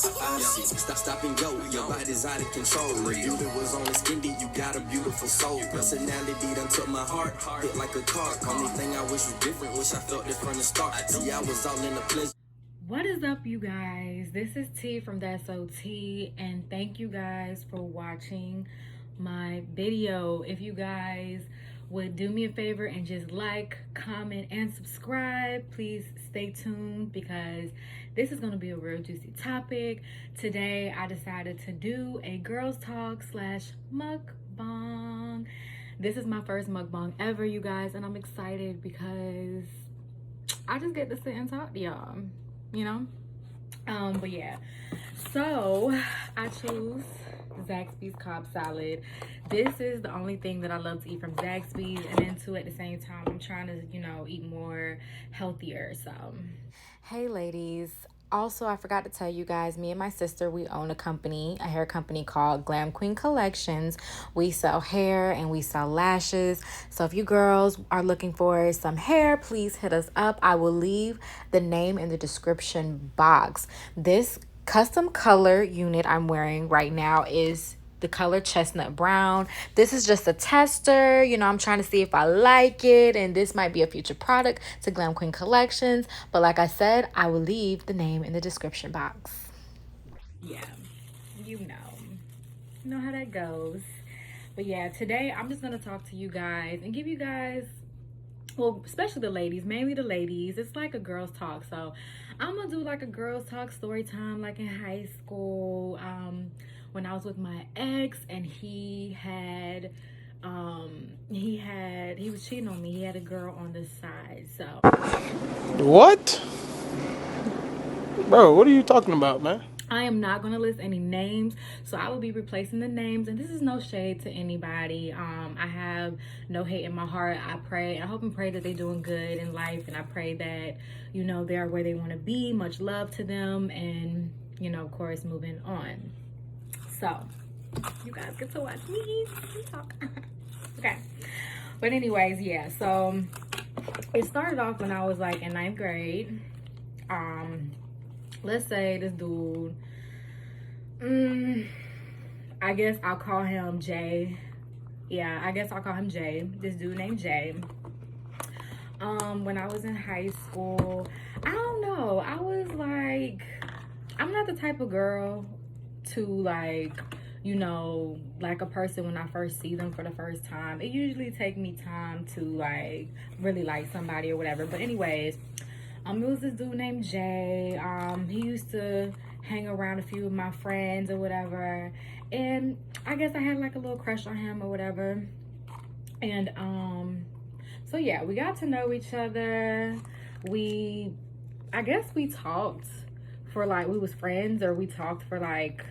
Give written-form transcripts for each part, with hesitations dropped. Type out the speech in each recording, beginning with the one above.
Stop and go. Your body's out of control. You that was on the skinny, you got a beautiful soul. Personality done took my heart, hit like a car. Only thing I wish was different, wish I felt it from the start. See, I was all in the pleasure. What is up, you guys? This is T from That's OT, and thank you guys for watching my video. If you guys would do me a favor and just like, comment, and subscribe, please stay tuned because this is going to be a real juicy topic. Today, I decided to do a girls talk / mukbang. This is my first mukbang ever, you guys, and I'm excited because I just get to sit and talk to y'all, you know. But yeah, so I chose Zaxby's Cobb salad. This is the only thing that I love to eat from Zaxby's, and then too at the same time I'm trying to, you know, eat more healthier. So hey ladies, also I forgot to tell you guys, me and my sister, we own a hair company called Glam Queen Collections. We sell hair and we sell lashes. So if you girls are looking for some hair, please hit us up. I will leave the name in the description box. This custom color unit I'm wearing right now is the color chestnut brown. This is just a tester, you know, I'm trying to see if I like it, and this might be a future product to Glam Queen Collections. But like I said, I will leave the name in the description box. Yeah, you know how that goes. But yeah, today I'm just gonna talk to you guys and give you guys, well, especially the ladies, mainly the ladies, it's like a girls talk. So I'm gonna do like a girls talk story time, like in high school, when I was with my ex, and he was cheating on me. He had a girl on the side. So What? Bro, what are you talking about, man? I am not going to list any names, so I will be replacing the names, and this is no shade to anybody. I have no hate in my heart. I hope and pray that they're doing good in life, and I pray that, you know, they're where they want to be. Much love to them, and, you know, of course, moving on. So you guys get to watch me talk. Okay, but anyways, yeah, so it started off when I was like in 9th grade. Let's say this dude, I guess I'll call him Jay. Yeah, I guess I'll call him Jay. This dude named Jay. When I was in high school, I don't know, I was like, I'm not the type of girl to, like, you know, like a person when I first see them for the first time. It usually take me time to like really like somebody or whatever. But anyways, it was this dude named Jay. He used to hang around a few of my friends or whatever, and I guess I had like a little crush on him or whatever. And so yeah, we got to know each other. I guess we talked for like, we was friends, or we talked for like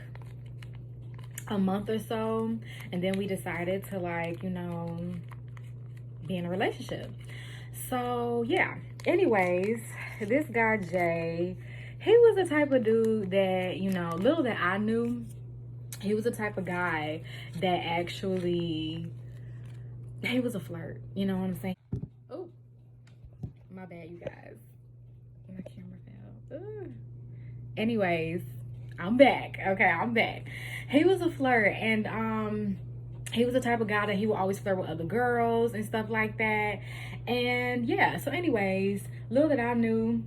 a month or so, and then we decided to, like, you know, be in a relationship. So yeah, anyways, this guy Jay, he was the type of dude that, you know, little that I knew, he was the type of guy that actually, he was a flirt, you know what I'm saying? Oh, my bad, you guys, my camera fell. Ooh. Anyways, I'm back. Okay, I'm back. He was a flirt, and he was the type of guy that he would always flirt with other girls and stuff like that. And yeah, so anyways, little that I knew,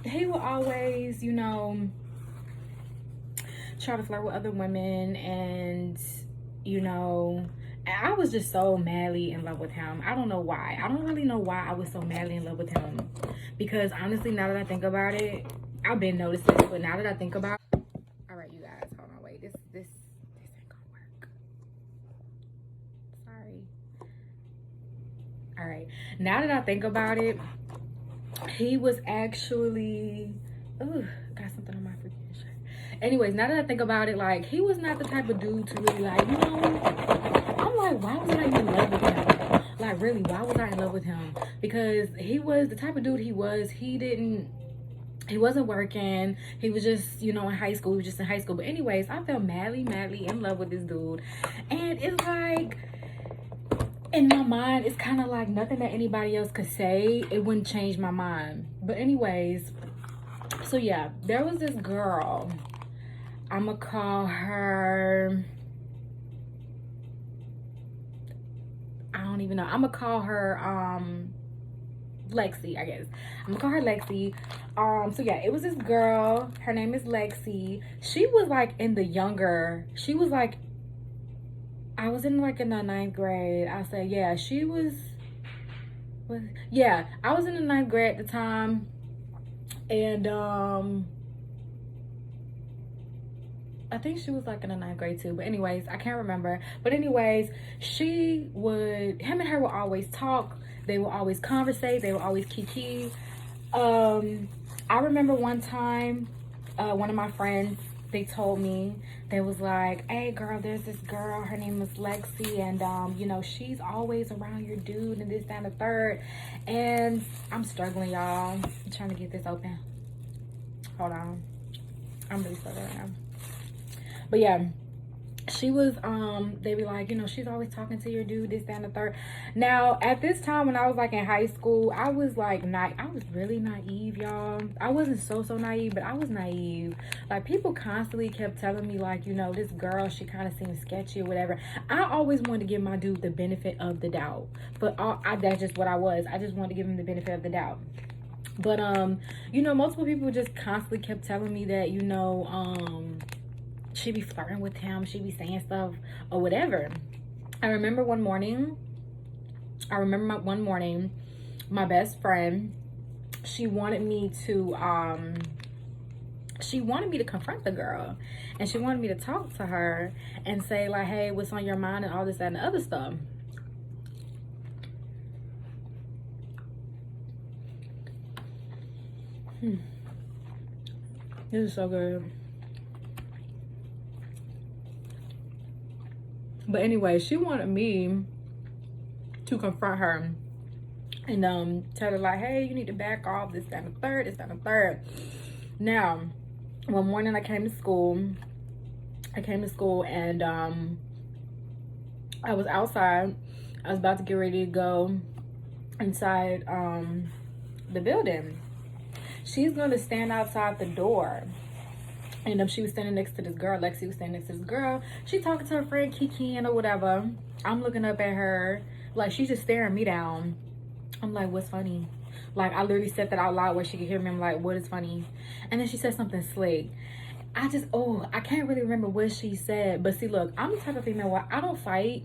he would always, you know, try to flirt with other women, and, you know, I was just so madly in love with him. I don't know why. I don't really know why I was so madly in love with him, because honestly, now that I think about it, I've been noticing, but now that I think about it, all right, you guys, hold on, wait, this ain't gonna work. Sorry. All right, now that I think about it, he was actually, ooh, got something on my freaking shirt. Anyways, now that I think about it, like, he was not the type of dude to really, like, you know, I'm like, why was I in love with him? Like, really, why was I in love with him? Because he was the type of dude he wasn't working. He was just, you know, in high school. He was just in high school. But anyways, I fell madly in love with this dude. And it's like, in my mind, it's kind of like nothing that anybody else could say, it wouldn't change my mind. But anyways, So yeah, there was this girl. I'ma call her, I don't even know. I'ma call her Lexi, I guess. I'm gonna call her Lexi. So yeah, it was this girl. Her name is Lexi. She was like in the younger. She was like, I was in like in the 9th grade. I said, yeah, she was. Yeah, I was in the 9th grade at the time, and I think she was like in the 9th grade too. But anyways, I can't remember. But anyways, him and her would always talk. They would always conversate. They would always kiki. I remember one time, one of my friends, they told me, they was like, hey girl, there's this girl, her name is Lexi, and you know, she's always around your dude and this, that, and the third. And I'm struggling, y'all. I'm trying to get this open. Hold on. I'm really struggling right now. But yeah, she was, they be like, you know, she's always talking to your dude, this, that, and the third. Now, at this time when I was like in high school, I was like, I was really naive, y'all. I wasn't so naive, but I was naive. Like, people constantly kept telling me, like, you know, this girl, she kind of seems sketchy or whatever. I always wanted to give my dude the benefit of the doubt. But that's just what I was. I just wanted to give him the benefit of the doubt. But, you know, multiple people just constantly kept telling me that, you know, she be flirting with him, she be saying stuff or whatever. I remember one morning, my best friend, she wanted me to confront the girl, and she wanted me to talk to her and say like, hey, what's on your mind and all this, that, and the other stuff. This is so good. But anyway, she wanted me to confront her and tell her like, hey, you need to back off, this, that, and the third, this, that, and the third. Now, one morning I came to school and I was outside. I was about to get ready to go inside the building. She's gonna stand outside the door. And she was standing next to this girl. Lexi was standing next to this girl. She talking to her friend Kiki or whatever. I'm looking up at her. Like, she's just staring me down. I'm like, what's funny? Like, I literally said that out loud where she could hear me. I'm like, what is funny? And then she said something slick. I can't really remember what she said. But see, look, I'm the type of female where I don't fight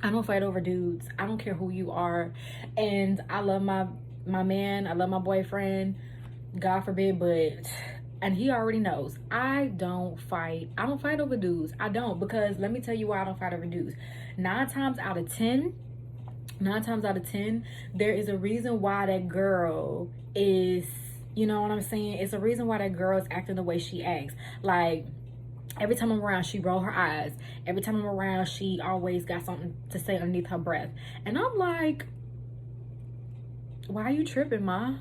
over dudes. I don't care who you are. And I love my man. I love my boyfriend. God forbid, but... And he already knows, I don't fight over dudes. I don't, because let me tell you why I don't fight over dudes. 9 times out of 10, there is a reason why that girl is, you know what I'm saying? It's a reason why that girl is acting the way she acts. Like, every time I'm around, she roll her eyes. Every time I'm around, she always got something to say underneath her breath. And I'm like, why are you tripping, ma?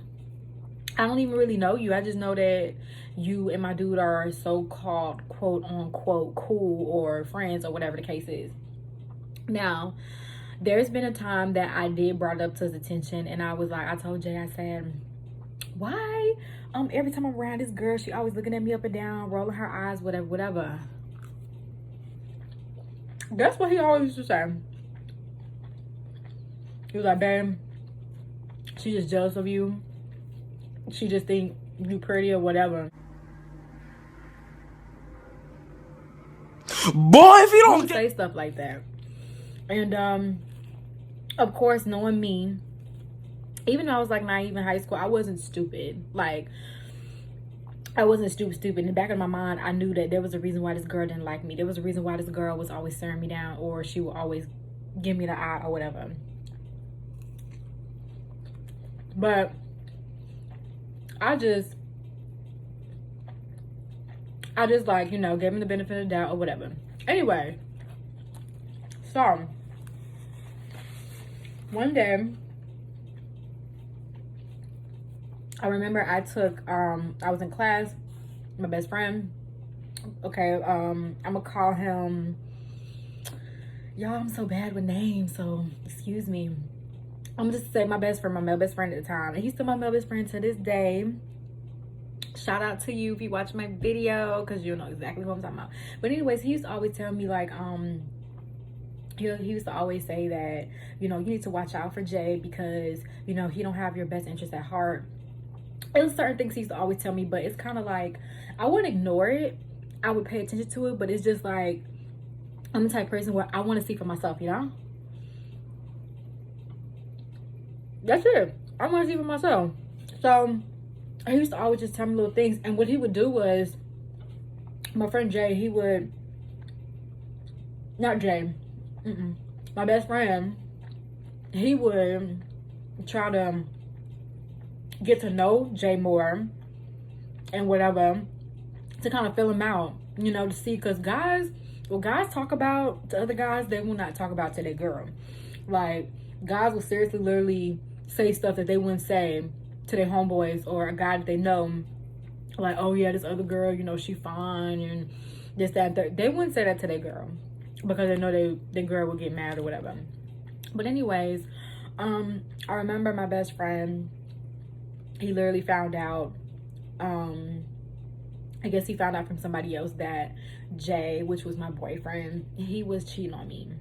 I don't even really know you. I just know that you and my dude are so-called quote-unquote cool or friends or whatever the case is. Now, there's been a time that I did brought it up to his attention, and I was like, I told Jay, I said, why every time I'm around this girl, she always looking at me up and down, rolling her eyes, whatever. That's what he always used to say. He was like, babe, she's just jealous of you. She just think you pretty or whatever. Boy, if you don't say stuff like that. And of course, knowing me, even though I was like naive in high school, I wasn't stupid. Like, I wasn't stupid. In the back of my mind, I knew that there was a reason why this girl didn't like me. There was a reason why this girl was always staring me down, or she would always give me the eye or whatever. But I just like, you know, gave him the benefit of the doubt or whatever. Anyway, so one day I remember I was in class, my best friend. Okay, I'm gonna call him, y'all, I'm so bad with names, so excuse me. I'm just say my best friend at the time, and he's still my best friend to this day. Shout out to you if you watch my video, because you'll know exactly what I'm talking about. But anyways, he used to always tell me like he used to always say that, you know, you need to watch out for Jay because, you know, he don't have your best interest at heart. It was certain things he used to always tell me, but it's kind of like I wouldn't ignore it. I would pay attention to it, but it's just like I'm the type of person where I want to see for myself, you know? That's it. I want to see for myself. So he used to always just tell me little things. And what he would do was, my friend Jay, he would, not Jay, my best friend, he would try to get to know Jay more and whatever, to kind of fill him out, you know, to see, because guys, what guys talk about to other guys, they will not talk about to their girl. Like, guys will seriously literally say stuff that they wouldn't say to their homeboys or a guy that they know, like, oh yeah, this other girl, you know, she fine and this, that, that. They wouldn't say that to their girl because they know their girl will get mad or whatever. But anyways, I remember my best friend, he literally found out, I guess he found out from somebody else that Jay, which was my boyfriend, he was cheating on me.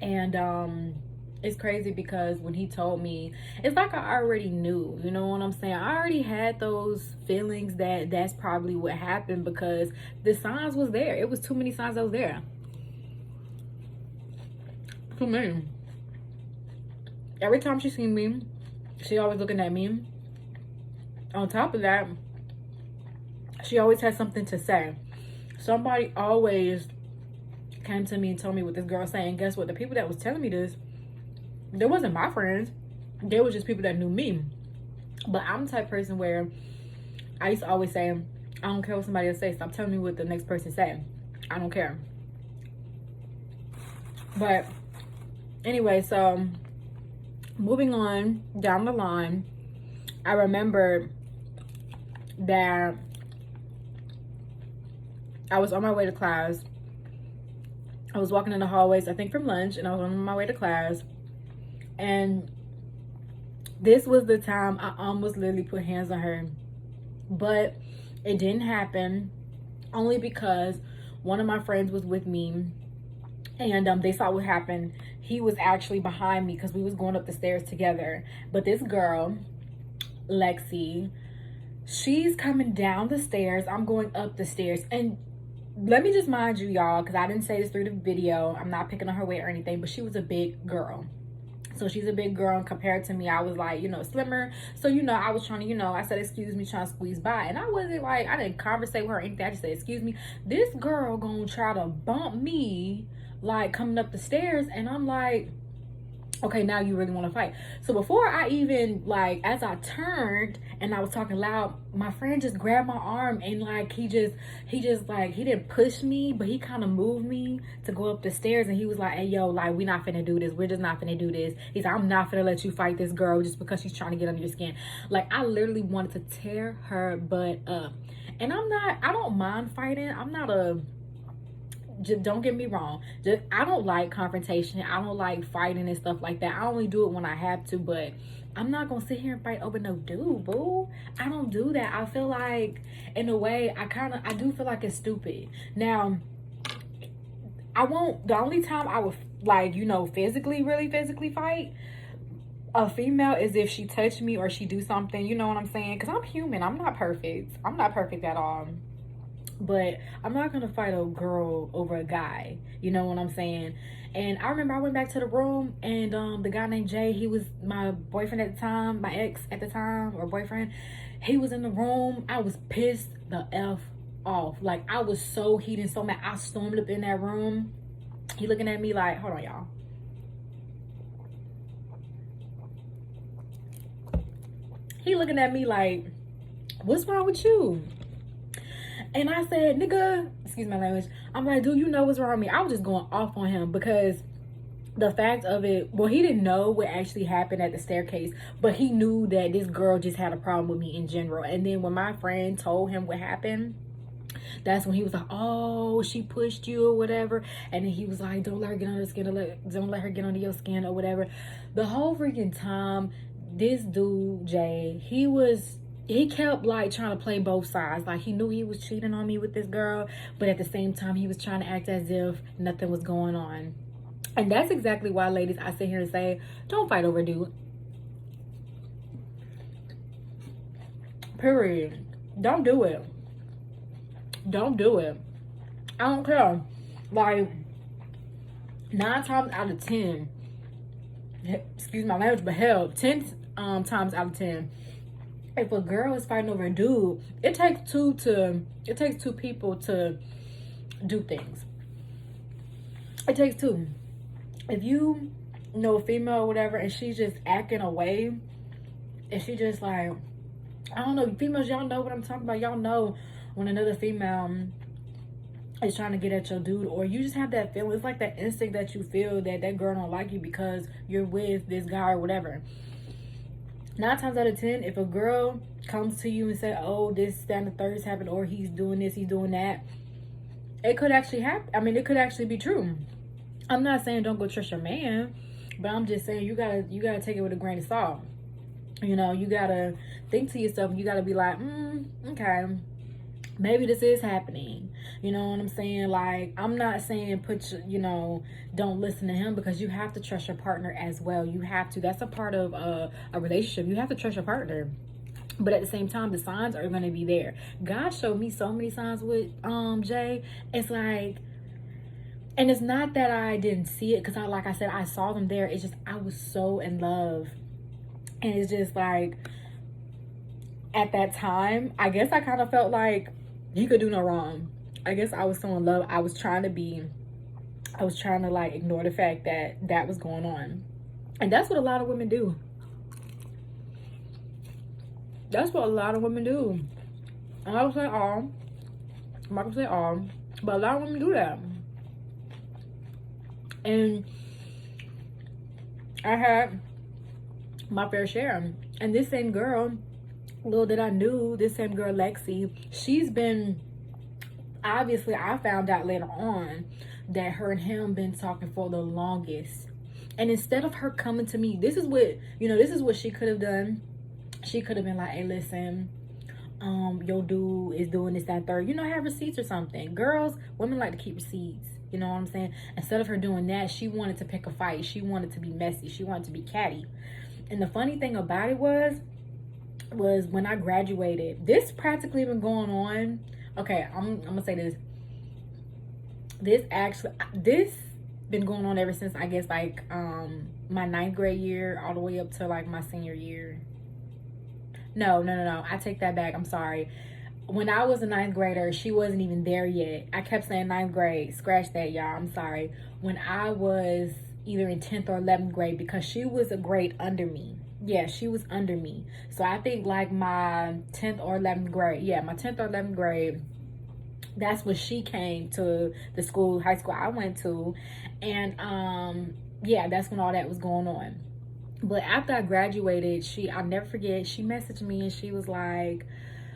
And it's crazy because when he told me, it's like I already knew, you know what I'm saying? I already had those feelings that that's probably what happened because the signs was there. It was too many signs that was there. Too many. Every time she seen me, she always looking at me. On top of that, she always had something to say. Somebody always came to me and told me what this girl was saying. Guess what? The people that was telling me this, they wasn't my friends. They was just people that knew me. But I'm the type of person where I used to always say, I don't care what somebody else says. Stop telling me what the next person say. I don't care. But anyway, so moving on down the line, I remember that I was on my way to class. I was walking in the hallways, I think from lunch, and I was on my way to class. And this was the time I almost literally put hands on her. But it didn't happen, only because one of my friends was with me. And they saw what happened. He was actually behind me because we was going up the stairs together. But this girl, Lexi, she's coming down the stairs. I'm going up the stairs. And let me just mind you, y'all, because I didn't say this through the video. I'm not picking on her weight or anything, but she was a big girl. So she's a big girl, and compared to me, I was like, you know, slimmer. So, you know, I was trying to, you know, I said, excuse me, trying to squeeze by. And I wasn't like, I didn't conversate with her or anything. I just said, excuse me. This girl gonna try to bump me, like, coming up the stairs. And I'm like, okay, now you really want to fight. So before I even, like, as I turned and I was talking loud, my friend just grabbed my arm and like he just like, he didn't push me, but he kind of moved me to go up the stairs. And he was like, hey yo, like, we not finna do this. We're just not finna do this. He's like, I'm not finna let you fight this girl just because she's trying to get under your skin. Like, I literally wanted to tear her butt up. And I don't mind fighting. I'm not a, just don't get me wrong, just I don't like confrontation. I don't like fighting and stuff like that. I only do it when I have to, but I'm not gonna sit here and fight over no dude, boo. I don't do that. I feel like, in a way, I do feel like it's stupid. Now, the only time I would, like, you know, really physically fight a female is if she touched me or she do something, you know what I'm saying? Because I'm human. I'm not perfect. I'm not perfect at all. But I'm not gonna fight a girl over a guy, you know what I'm saying? And I remember I went back to the room, and the guy named Jay, he was my boyfriend at the time, my ex at the time, or boyfriend. He was in the room. I was pissed the F off. Like, I was so heated and so mad. I stormed up in that room. He looking at me like, hold on, y'all. He looking at me like, what's wrong with you? And I said, nigga, excuse my language. I'm like, dude, you know what's wrong with me? I was just going off on him because the fact of it, well, he didn't know what actually happened at the staircase, but he knew that this girl just had a problem with me in general. And then when my friend told him what happened, that's when he was like, oh, she pushed you or whatever. And then he was like, don't let her get under your skin, don't let her get under your skin or whatever. The whole freaking time, this dude, Jay, he was he kept like trying to play both sides. Like he knew he was cheating on me with this girl, but at the same time he was trying to act as if nothing was going on. And that's exactly why, ladies, I sit here and say, don't fight over a dude. Period. Don't do it. Don't do it. I don't care. Like 9 times out of 10, excuse my language, but hell, 10 times out of 10, if a girl is fighting over a dude, it takes two people to do things. It takes two. If you know a female or whatever and she's just acting away, and she just like, I don't know, females, y'all know what I'm talking about. Y'all know when another female is trying to get at your dude, or you just have that feeling. It's like that instinct that you feel that that girl don't like you because you're with this guy or whatever. 9 times out of 10, if a girl comes to you and say, oh, this, that, and the third has happened, or he's doing this, he's doing that, it could actually happen. I mean, it could actually be true. I'm not saying don't go trust your man, but I'm just saying you gotta take it with a grain of salt. You know, you gotta think to yourself. You gotta be like, okay, maybe this is happening. You know what I'm saying? Like, I'm not saying don't listen to him, because you have to trust your partner as well. You have to. That's a part of a relationship. You have to trust your partner. But at the same time, the signs are going to be there. God showed me so many signs with Jay. It's like, and it's not that I didn't see it, because like I said, I saw them there. It's just I was so in love. And it's just like, at that time, I guess I kind of felt like he could do no wrong. I guess I was so in love. I was trying to like ignore the fact that that was going on. And that's what a lot of women do. That's what a lot of women do. And I would say all. I'm not gonna say all, but a lot of women do that. And I had my fair share. And this same girl, little did I knew, this same girl, Lexi, she's been, obviously, I found out later on that her and him been talking for the longest. And instead of her coming to me, this is what she could have done. She could have been like, hey, listen, your dude is doing this, that, third. Have receipts or something. Girls, women like to keep receipts. You know what I'm saying? Instead of her doing that, she wanted to pick a fight. She wanted to be messy. She wanted to be catty. And the funny thing about it was when I graduated, this practically been going on. Okay, I'm gonna say this. This been going on ever since, I guess, like my 9th grade year all the way up to like my senior year. No, I take that back. I'm sorry. When I was a 9th grader, she wasn't even there yet. I kept saying 9th grade. Scratch that, y'all. I'm sorry. When I was either in 10th or 11th grade, because she was a grade under me. Yeah, she was under me. So I think like my 10th or 11th grade. Yeah, my 10th or 11th grade. That's when she came to the high school I went to. And yeah, that's when all that was going on. But after I graduated, I'll never forget, she messaged me and she was like,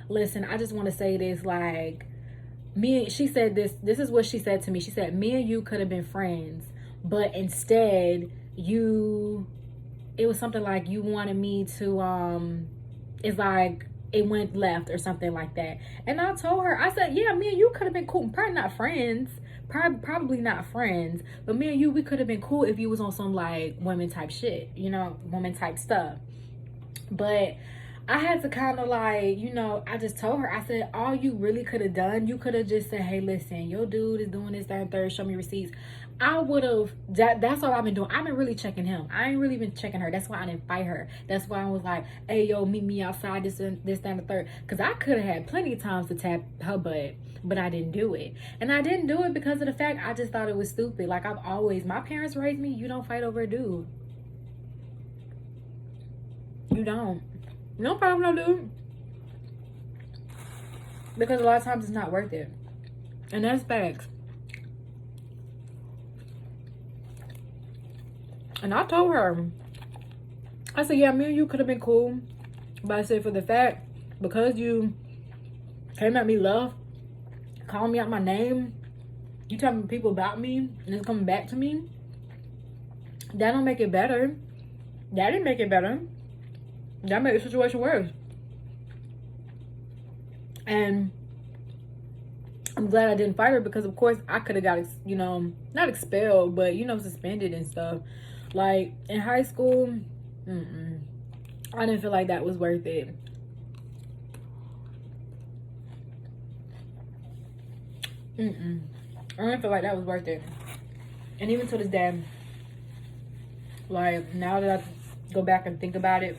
listen, I just want to say this, like, she said this is what she said to me. She said, me and you could have been friends, but instead it was something like you wanted me to, it's like it went left or something like that. And I told her, I said, yeah, me and you could have been cool. Probably not friends. Probably not friends, but me and you, we could have been cool if you was on some like women type shit, women type stuff. But I had to kind of like, I just told her, I said, all you really could have done, you could have just said, hey, listen, your dude is doing this, that, and third, show me receipts. I would have, that's all I've been doing. I've been really checking him. I ain't really been checking her. That's why I didn't fight her. That's why I was like, hey, yo, meet me outside, this, that, and the third. Because I could have had plenty of times to tap her butt, but I didn't do it. And I didn't do it because of the fact I just thought it was stupid. Like my parents raised me, you don't fight over a dude. You don't. No problem, no dude. Because a lot of times it's not worth it. And that's facts. And I told her, I said, yeah, me and you could have been cool. But I said, for the fact, because you came at me love, calling me out my name, you telling people about me, and it's coming back to me, that don't make it better. That didn't make it better. That made the situation worse. And I'm glad I didn't fight her, because of course I could have got, you know, not expelled, but, you know, suspended and stuff. Like in high school, I didn't feel like that was worth it. I didn't feel like that was worth it. And even to this day, like now that I go back and think about it,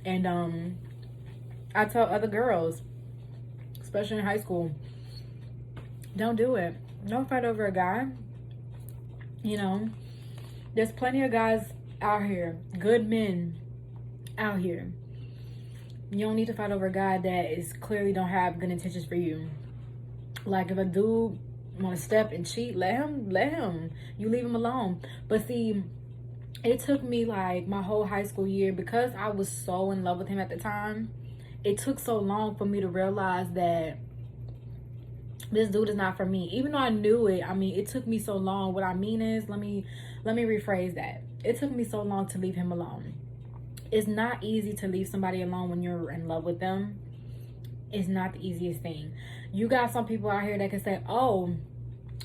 and I tell other girls, especially in high school, don't do it. Don't fight over a guy. You know, there's plenty of guys out here, good men out here. You don't need to fight over a guy that is clearly don't have good intentions for you. Like if a dude want to step and cheat, let him. You leave him alone. But see, it took me like my whole high school year, because I was so in love with him at the time. It took so long for me to realize that this dude is not for me. Even though I knew it, I mean, it took me so long. What I mean is, let me rephrase that. It took me so long to leave him alone. It's not easy to leave somebody alone when you're in love with them. It's not the easiest thing. You got some people out here that can say, oh,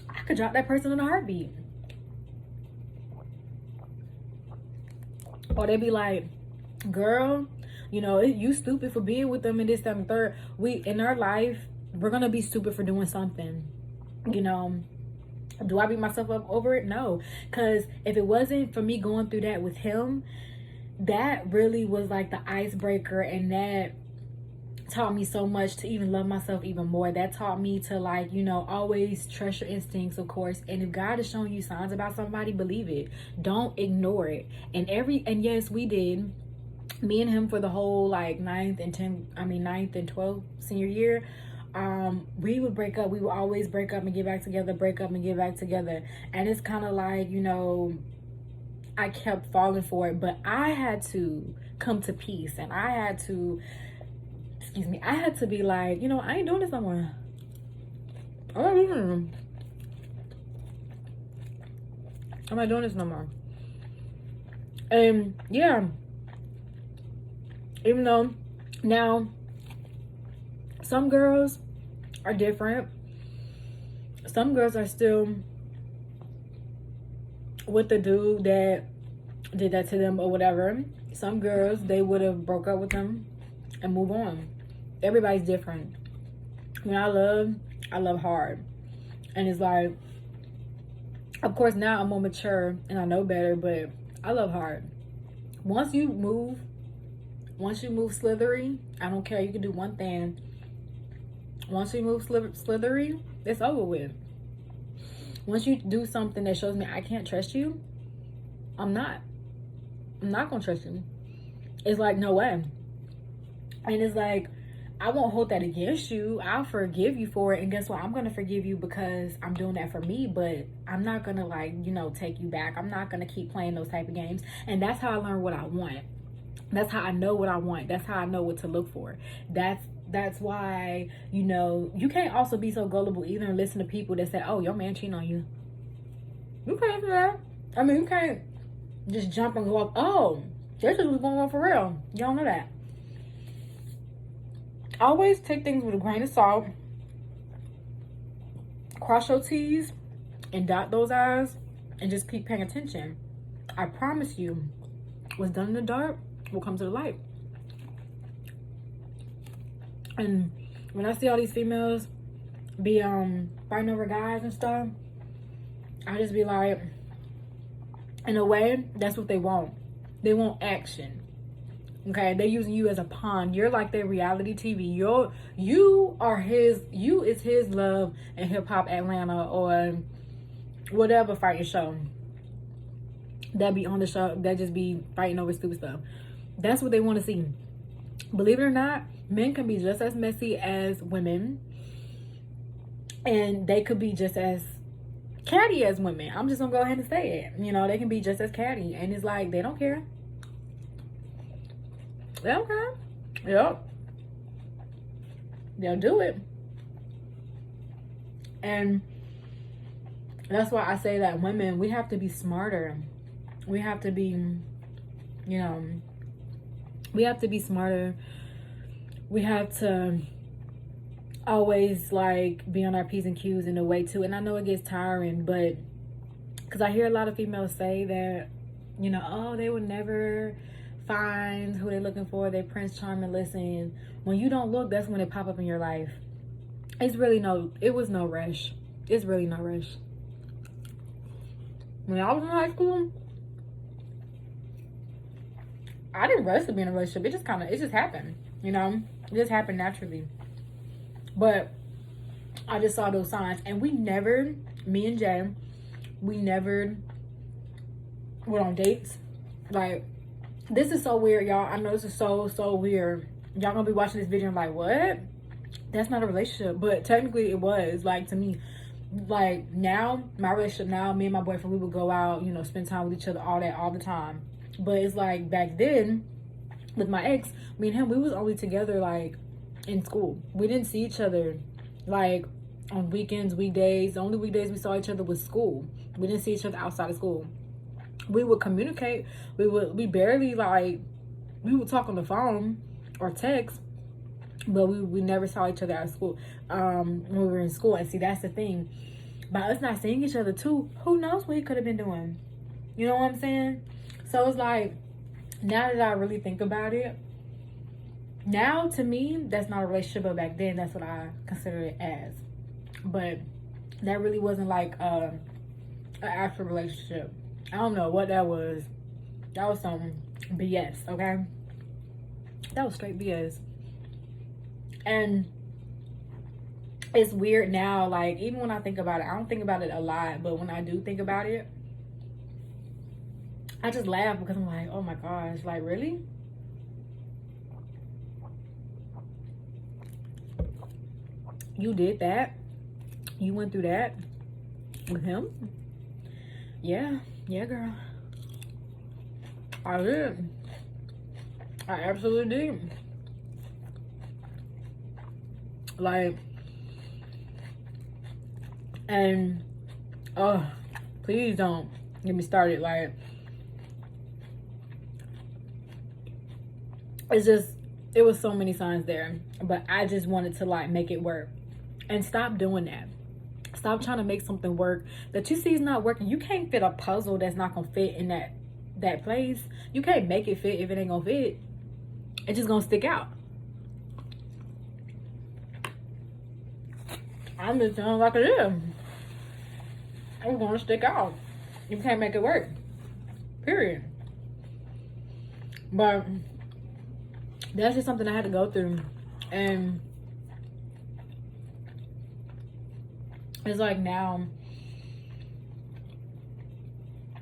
I could drop that person in a heartbeat. Or they be like, girl, you know, you stupid for being with them and this, that, and third. In our life, we're going to be stupid for doing something. You know, do I beat myself up over it? No. Because if it wasn't for me going through that with him, that really was like the icebreaker, and that taught me so much to even love myself even more. That taught me to, like, you know, always trust your instincts, of course. And if God is showing you signs about somebody, believe it. Don't ignore it. And yes, we did. Me and him for the whole like 9th and 12th senior year, we would break up. We would always break up and get back together, break up and get back together. And it's kind of like, you know, I kept falling for it, but I had to come to peace, and I had to be like, you know, I ain't doing this no more. I'm not doing this no more. And yeah, even though now some girls are different. Some girls are still with the dude that did that to them or whatever. Some girls, they would have broke up with them and move on. Everybody's different. When I love hard. And it's like, of course now I'm more mature and I know better, but I love hard. Once you move slithery, I don't care, you can do one thing. Once you move slithery, it's over with. Once you do something that shows me I can't trust you, I'm not gonna trust you. It's like, no way. And it's like, I won't hold that against you. I'll forgive you for it. And guess what? I'm going to forgive you because I'm doing that for me. But I'm not going to, like, you know, take you back. I'm not going to keep playing those type of games. And that's how I learn what I want. That's how I know what I want. That's how I know what to look for. That's why, you know, you can't also be so gullible either and listen to people that say, oh, your man cheating on you. You can't do that. I mean, you can't just jump and go up, oh, this is what's going on for real. You don't know that. Always take things with a grain of salt. Cross your T's and dot those I's and just keep paying attention. I promise you, what's done in the dark will come to the light. And when I see all these females be fighting over guys and stuff, I just be like, in a way, that's what they want. They want action. Okay, they're using you as a pawn. You're like their reality TV. You is his Love and Hip Hop Atlanta or whatever fighting show that be on the show that just be fighting over stupid stuff. That's what they want to see. Believe it or not, men can be just as messy as women, and they could be just as catty as women. I'm just gonna go ahead and say it. You know, they can be just as catty, and it's like they don't care. They don't care. Yep. They'll do it. And that's why I say that women, we have to be smarter. We have to be, you know, we have to be smarter we have to always like be on our P's and Q's in a way too. And I know it gets tiring, but because I hear a lot of females say that, you know, oh, they would never find who they're looking for, they Prince Charming. Listen, when you don't look, that's when it pop up in your life. It was no rush. It's really no rush. When I was in high school, I didn't rush to be in a relationship. It just happened, you know? It just happened naturally. But I just saw those signs. And me and Jay, we never went on dates. Like, this is so weird, y'all. I know this is so weird. Y'all gonna be watching this video and like, what? That's not a relationship. But technically it was, like, to me. Like, now, my relationship now, me and my boyfriend, we would go out, you know, spend time with each other, all that, all the time. But it's like, back then, with my ex, me and him, we was only together, like, in school. We didn't see each other, like, on weekends, weekdays. The only weekdays we saw each other was school. We didn't see each other outside of school. We would communicate. We would talk on the phone or text, but we never saw each other at school when we were in school. And see, that's the thing. By us not seeing each other too, who knows what he could have been doing? You know what I'm saying? So it's like, now that I really think about it, now to me, that's not a relationship, but back then, that's what I consider it as. But that really wasn't like an actual relationship. I don't know what that was. That was some BS, okay? That was straight BS. And it's weird now, like, even when I think about it, I don't think about it a lot, but when I do think about it, I just laugh because I'm like, oh my gosh, like, really? You did that? You went through that with him? Yeah, girl. I did. I absolutely did. Like, and please don't get me started. Like, it was so many signs there, but I just wanted to like make it work. And stop doing that. Stop trying to make something work that you see is not working. You can't fit a puzzle that's not gonna fit in that place. You can't make it fit if it ain't gonna fit. It's just gonna stick out. I'm just telling like it is. It's gonna stick out. You can't make it work. Period. But that's just something I had to go through. And it's like now,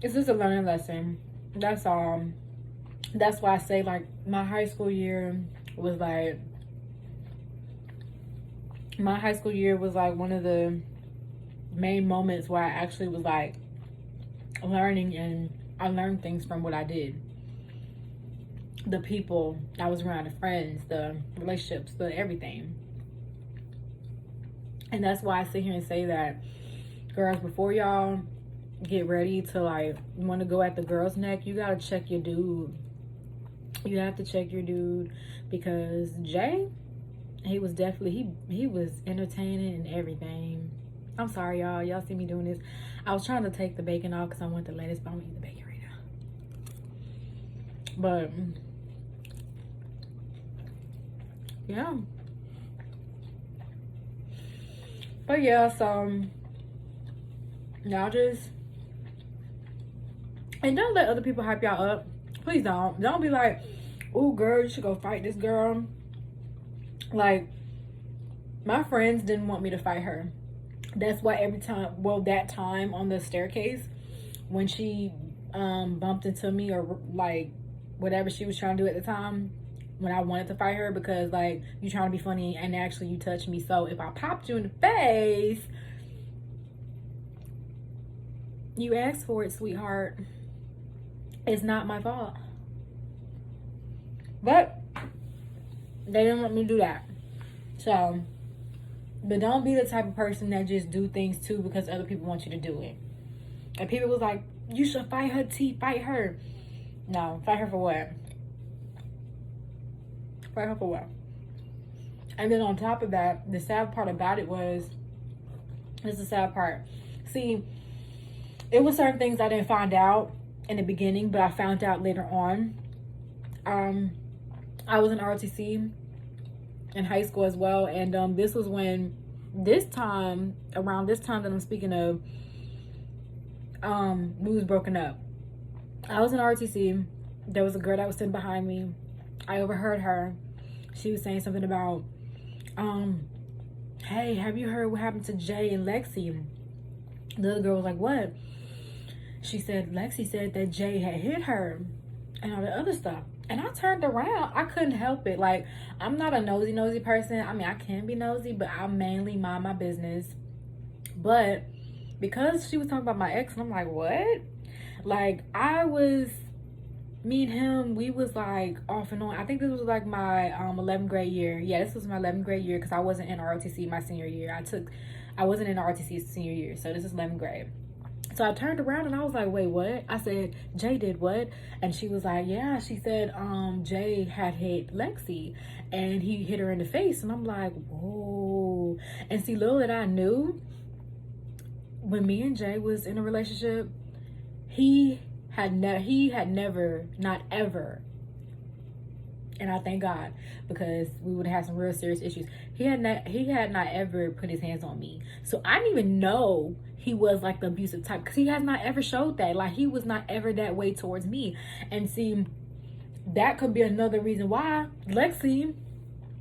it's just a learning lesson. That's all. That's why I say, like, my high school year was like one of the main moments where I actually was like learning, and I learned things from what I did. The people I was around, the friends, the relationships, the everything. And that's why I sit here and say that, girls, before y'all get ready to like want to go at the girl's neck, you gotta check your dude. You have to check your dude, because Jay, he was definitely, he was entertaining and everything. I'm sorry, y'all see me doing this. I was trying to take the bacon off because I want the lettuce, but I'm eating the bacon right now. But yeah. But yeah, so y'all just, and don't let other people hype y'all up. Please don't. Don't be like, oh girl, you should go fight this girl. Like, my friends didn't want me to fight her. That's why every time, well, that time on the staircase, when she bumped into me, or like whatever she was trying to do at the time, when I wanted to fight her, because like, you trying to be funny and actually you touched me. So if I popped you in the face, you asked for it, sweetheart. It's not my fault. But they didn't let me do that. So, but don't be the type of person that just do things too because other people want you to do it. And people was like, you should fight her, T, fight her. No, fight her for what? Fight her for what? And then on top of that, the sad part about it was, this is the sad part. See, it was certain things I didn't find out in the beginning, but I found out later on. I was in ROTC in high school as well, and this was when, around this time that I'm speaking of, we was broken up. I was in ROTC. There was a girl that was sitting behind me. I overheard her. She was saying something about, hey, have you heard what happened to Jay and Lexi? The other girl was like, what? She said, Lexi said that Jay had hit her and all the other stuff. And I turned around. I couldn't help it. Like, I'm not a nosy person. I mean, I can be nosy, but I mainly mind my business. But because she was talking about my ex, and I'm like, what? Like, me and him, we was like off and on. I think this was like my 11th grade year. Yeah, this was my 11th grade year because I wasn't in ROTC my senior year. I wasn't in ROTC senior year. So this is 11th grade. So I turned around and I was like, wait, what? I said, Jay did what? And she was like, yeah, she said Jay had hit Lexi and he hit her in the face. And I'm like, whoa. And see, little that I knew, when me and Jay was in a relationship, he had never, not ever, and I thank God, because we would have had some real serious issues. He had not ever put his hands on me. So I didn't even know he was like the abusive type, because he has not ever showed that. Like, he was not ever that way towards me. And see, that could be another reason why Lexi,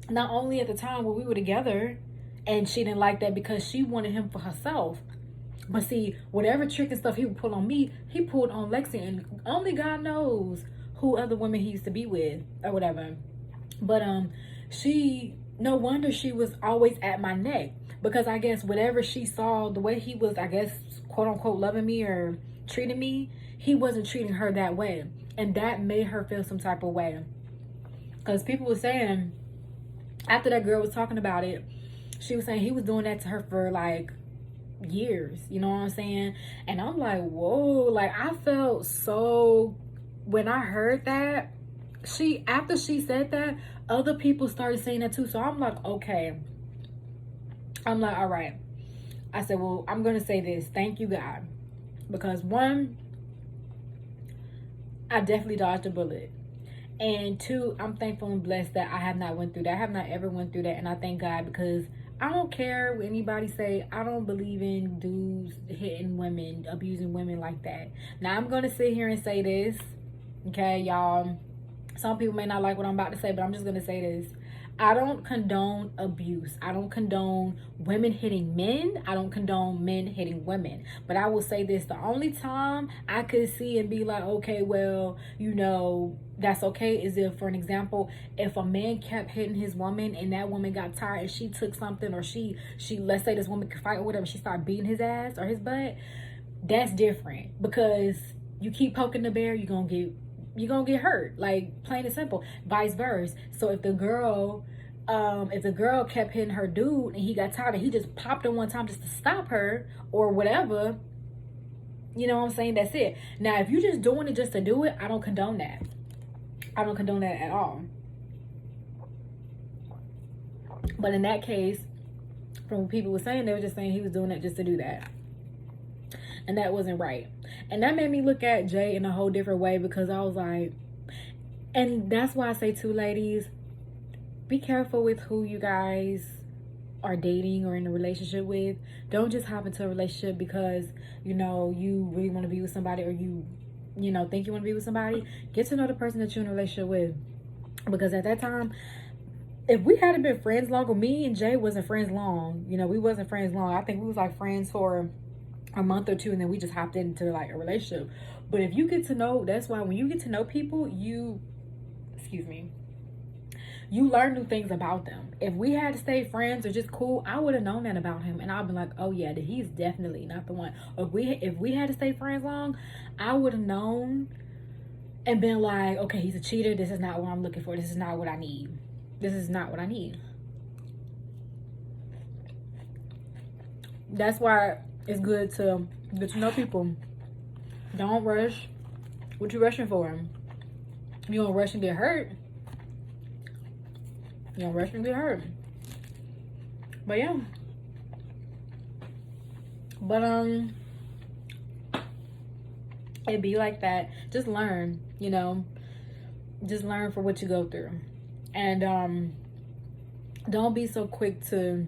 not only at the time when we were together, and she didn't like that because she wanted him for herself. But see, whatever trick and stuff he would pull on me, he pulled on Lexi, and only God knows who other women he used to be with or whatever. But no wonder she was always at my neck, because I guess whatever she saw, the way he was, I guess, quote unquote, loving me or treating me, he wasn't treating her that way. And that made her feel some type of way. Because people were saying, after that girl was talking about it, she was saying he was doing that to her for like years, you know what I'm saying? And I'm like, whoa. Like, I felt so, when I heard that, after she said that, other people started saying that too. So I'm like, okay. I'm like, all right. I said, well, I'm gonna say this, thank you, God, because one, I definitely dodged a bullet, and two, I'm thankful and blessed that I have not went through that. I have not ever went through that, and I thank God, because I don't care what anybody say. I don't believe in dudes hitting women, abusing women like that. Now, I'm going to sit here and say this, okay, y'all. Some people may not like what I'm about to say, but I'm just going to say this. I don't condone abuse. I don't condone women hitting men. I don't condone men hitting women. But I will say this, the only time I could see and be like, okay, well, you know, that's okay, is if, for an example, if a man kept hitting his woman and that woman got tired and she took something, or she let's say this woman could fight or whatever, she started beating his ass or his butt, that's different, because you keep poking the bear, you're gonna get hurt, like, plain and simple. Vice versa. So if the girl kept hitting her dude and he got tired and he just popped her one time just to stop her or whatever, you know what I'm saying, that's it. Now, if you're just doing it just to do it, I don't condone that. I don't condone that at all. But in that case, from what people were saying, they were just saying he was doing it just to do that. And that wasn't right. And that made me look at Jay in a whole different way, because I was like, and that's why I say too, ladies, be careful with who you guys are dating or in a relationship with. Don't just hop into a relationship because, you know, you really want to be with somebody, or you know, think you want to be with somebody. Get to know the person that you're in a relationship with. Because at that time, if we hadn't been friends long, or me and Jay wasn't friends long, you know, we wasn't friends long. I think we was like friends for a month or two, and then we just hopped into like a relationship. But if you get to know, that's why when you get to know people, you learn new things about them. If we had to stay friends or just cool, I would have known that about him, and I'd be like, oh yeah, he's definitely not the one. Or if we had to stay friends long, I would have known and been like, okay, he's a cheater. This is not what I'm looking for. This is not what I need. This is not what I need. That's why it's good to get to know people. Don't rush. What you rushing for? You gonna rush and get hurt? You gonna rush and get hurt. But yeah. But it be like that. Just learn, you know. Just learn for what you go through. And don't be so quick to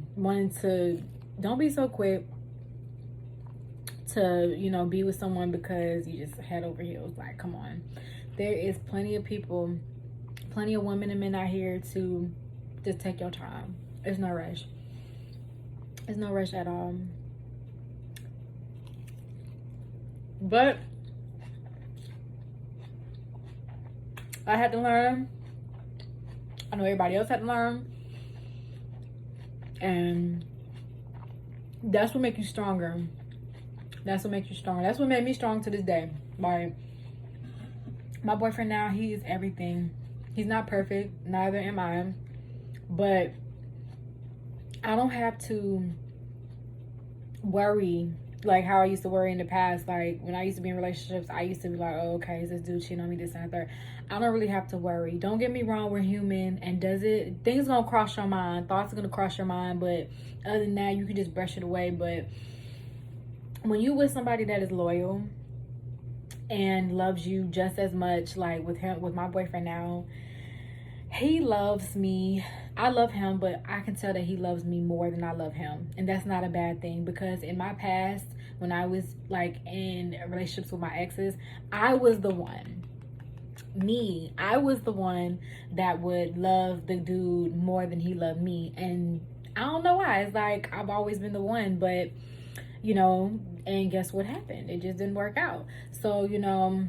don't be so quick to, you know, be with someone because you just head over heels. Like, come on. There is plenty of people, plenty of women and men out here to just take your time. There's no rush. There's no rush at all. But I had to learn. I know everybody else had to learn. And that's what makes you stronger. That's what makes you stronger. That's what made me strong to this day. Like, my boyfriend now, he is everything. He's not perfect. Neither am I. But I don't have to worry like how I used to worry in the past. Like, when I used to be in relationships, I used to be like, oh, okay, is this dude cheating on me, this and that. I don't really have to worry. Don't get me wrong, we're human, and things gonna cross your mind, thoughts are gonna cross your mind, but other than that, you can just brush it away. But when you with somebody that is loyal and loves you just as much, like with my boyfriend now, he loves me. I love him, but I can tell that he loves me more than I love him. And that's not a bad thing, because in my past, when I was like in relationships with my exes, I was the one. I was the one that would love the dude more than he loved me. And I don't know why. It's like I've always been the one, but you know, and guess what happened? It just didn't work out. So, you know,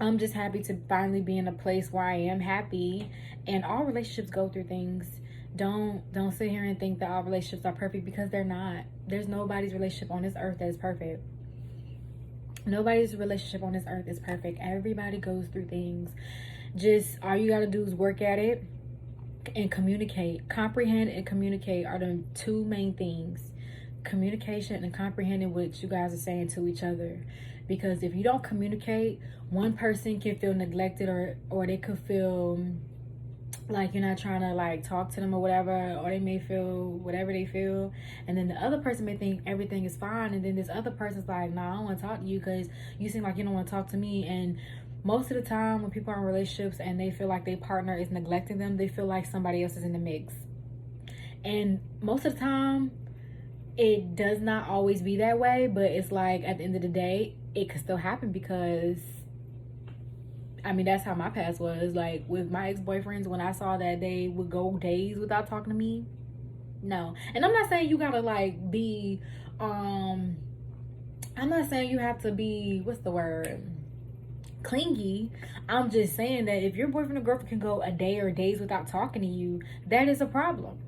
I'm just happy to finally be in a place where I am happy. And all relationships go through things. Don't sit here and think that all relationships are perfect, because they're not. There's nobody's relationship on this earth that is perfect. Nobody's relationship on this earth is perfect. Everybody goes through things. Just all you gotta do is work at it and communicate. Comprehend and communicate are the two main things. Communication and comprehending what you guys are saying to each other. Because if you don't communicate, one person can feel neglected, or they could feel like you're not trying to like talk to them or whatever, or they may feel whatever they feel, and then the other person may think everything is fine, and then this other person's like, nah, I don't want to talk to you because you seem like you don't want to talk to me. And most of the time when people are in relationships and they feel like their partner is neglecting them, they feel like somebody else is in the mix. And most of the time it does not always be that way, but it's like at the end of the day it could still happen, because I mean, that's how my past was. Like with my ex-boyfriends, when I saw that they would go days without talking to me, no. And I'm not saying you gotta like be I'm not saying you have to be, what's the word, clingy. I'm just saying that if your boyfriend or girlfriend can go a day or days without talking to you, that is a problem.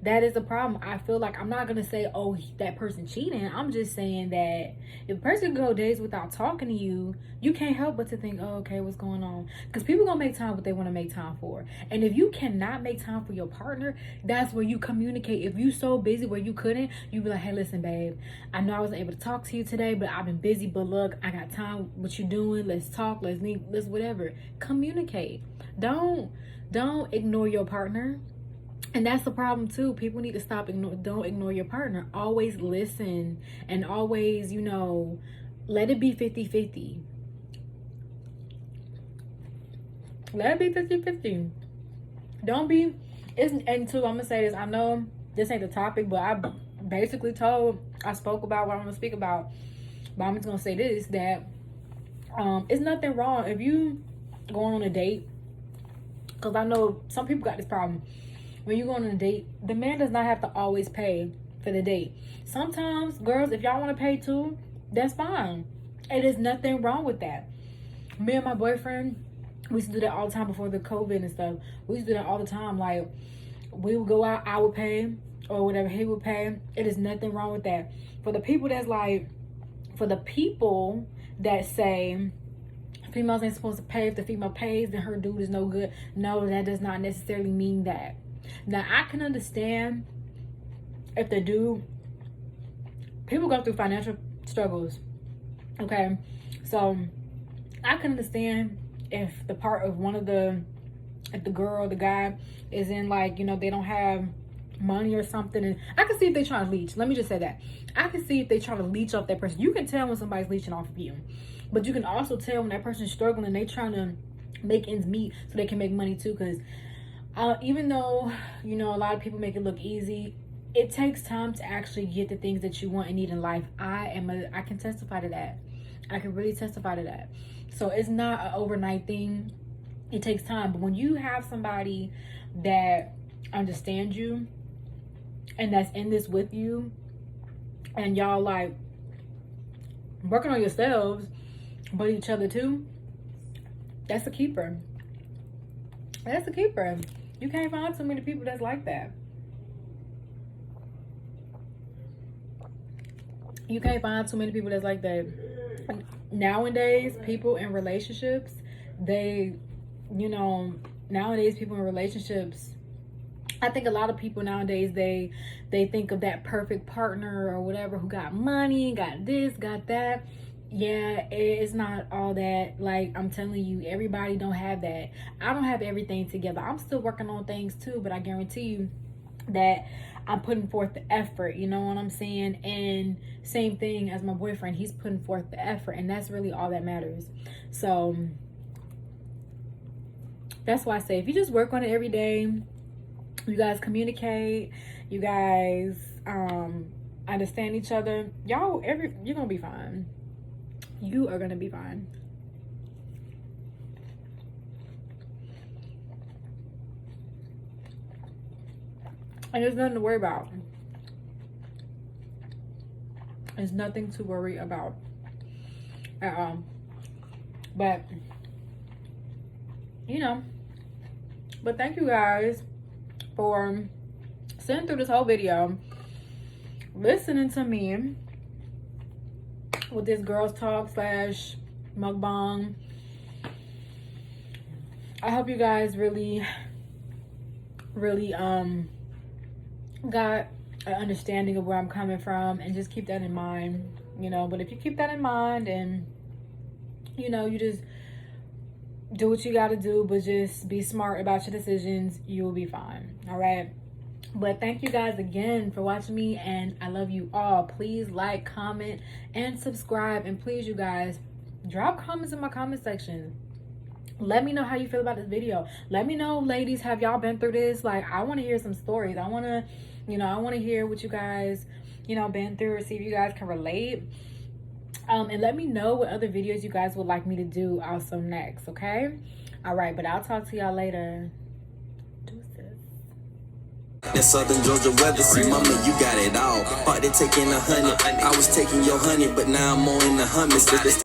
That is a problem. I feel like I'm not going to say, oh, that person cheating. I'm just saying that if a person go days without talking to you, you can't help but to think, oh, okay, what's going on? Because people going to make time what they want to make time for. And if you cannot make time for your partner, that's where you communicate. If you so busy where you couldn't, you be like, hey, listen, babe, I know I wasn't able to talk to you today, but I've been busy. But look, I got time. What you doing? Let's talk. Let's meet. Let's whatever. Communicate. Don't ignore your partner. And that's the problem too. People need to stop. Don't ignore your partner. Always listen, and always, you know, let it be 50-50. Let it be 50-50. Don't be. And too, I'm gonna say this. I know this ain't the topic, but I spoke about what I'm gonna speak about. But I'm just gonna say this: that it's nothing wrong if you going on a date. Because I know some people got this problem. When you go on a date, the man does not have to always pay for the date. Sometimes, girls, if y'all want to pay too, that's fine. And there's nothing wrong with that. Me and my boyfriend, we used to do that all the time before the COVID and stuff. We used to do that all the time. Like, we would go out, I would pay, or whatever, he would pay. It is nothing wrong with that. For the people that say females ain't supposed to pay, if the female pays, then her dude is no good. No, that does not necessarily mean that. Now, I can understand if the dude, people go through financial struggles, okay? So, I can understand if the part of if the girl, the guy is in, like, you know, they don't have money or something, and I can see if they try to leech. Let me just say that. I can see if they try to leech off that person. You can tell when somebody's leeching off of you. But you can also tell when that person's struggling, they trying to make ends meet so they can make money too. Because even though, you know, a lot of people make it look easy, it takes time to actually get the things that you want and need in life. I can testify to that. I can really testify to that. So it's not an overnight thing. It takes time. But when you have somebody that understands you and that's in this with you, and y'all like working on yourselves but each other too, that's a keeper. That's a keeper. You can't find so many people that's like that. You can't find too many people that's like that. Nowadays, people in relationships, they, you know, nowadays people in relationships, I think a lot of people nowadays, they think of that perfect partner or whatever who got money, got this, got that. Yeah, it's not all that. Like, I'm telling you, everybody don't have that. I don't have everything together. I'm still working on things too, but I guarantee you that I'm putting forth the effort, you know what I'm saying? And same thing as my boyfriend, he's putting forth the effort, and that's really all that matters. So that's why I say, if you just work on it every day, you guys communicate, you guys understand each other, you're gonna be fine. You are gonna be fine. And there's nothing to worry about. There's nothing to worry about at all. But, you know, but thank you guys for sitting through this whole video, listening to me with this girls talk / mukbang. I hope you guys really got an understanding of where I'm coming from, and just keep that in mind, you know. But if you keep that in mind and, you know, you just do what you got to do, but just be smart about your decisions, you will be fine. All right. But thank you guys again for watching me, and I love you all. Please like, comment, and subscribe. And please, you guys, drop comments in my comment section. Let me know how you feel about this video. Let me know, ladies, have y'all been through this? Like, I want to hear some stories. I want to, you know, I want to hear what you guys, you know, been through, or see if you guys can relate. And let me know what other videos you guys would like me to do also next, okay? All right, but I'll talk to y'all later. That Southern Georgia weather, see, mama, you got it all. Thought they taking 100, I was taking your honey, but now I'm more in the hummus.